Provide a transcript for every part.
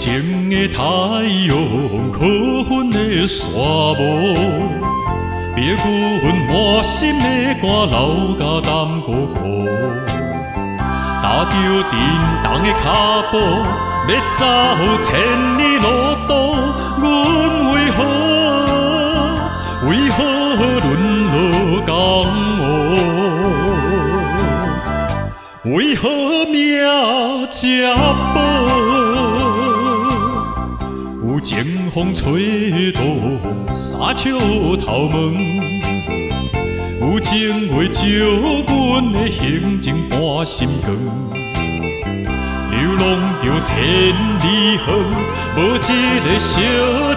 情的太阳，可恨的沙漠，别阮满心的歌流甲淡孤苦，踏着沉重的脚步，要走千里路途，阮为何沦落江湖？为何命这薄？有情风吹倒三笑头毛，有情袂照阮的行程半心光。流浪着千里远，无一个小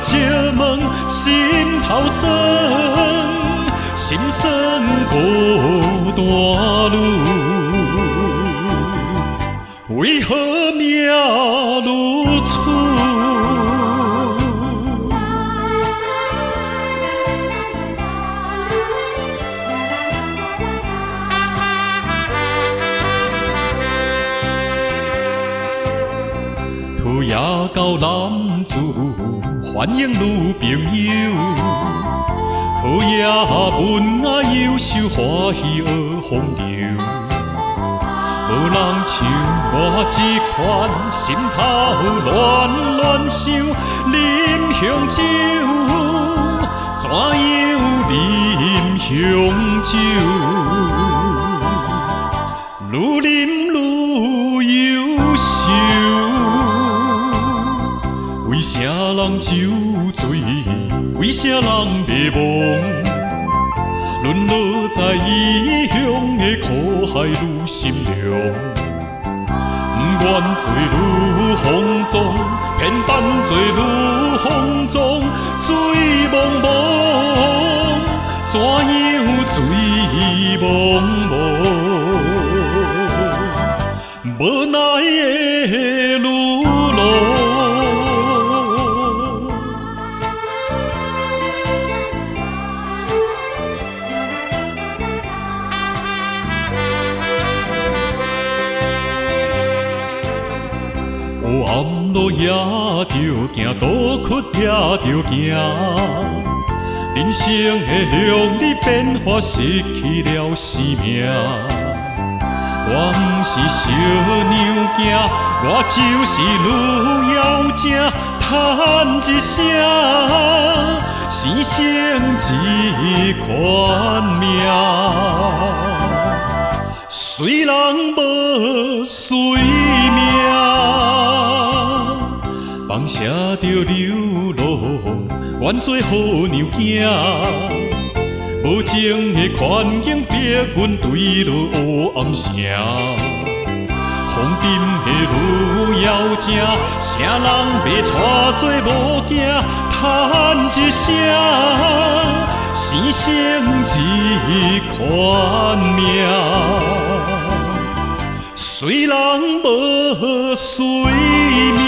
姐问，心头酸，心酸孤单路。为何命如此？也到男子欢迎女朋友，讨也文雅优秀欢喜学风流。无人像我这款心头乱乱想，啉香酒，怎样啉香酒？愈啉愈忧愁。为啥人酒醉？为啥人迷惘？沦落在异乡的苦海愈心凉。不愿做愈放纵，偏扮做愈放纵，醉茫茫，怎样醉茫茫？无奈的路路。暗路也着行，倒窟也着行。人生的量里变化，失去了生命。我不是小娘囝，我就是女妖精，叹一声，生生一款命。虽人无随命。放下着流浪，愿做好娘囝。无情的环境逼阮坠落黑暗城。风尘的女妖精，啥人要带做某囝？叹一声，生生一款命。虽人无随命。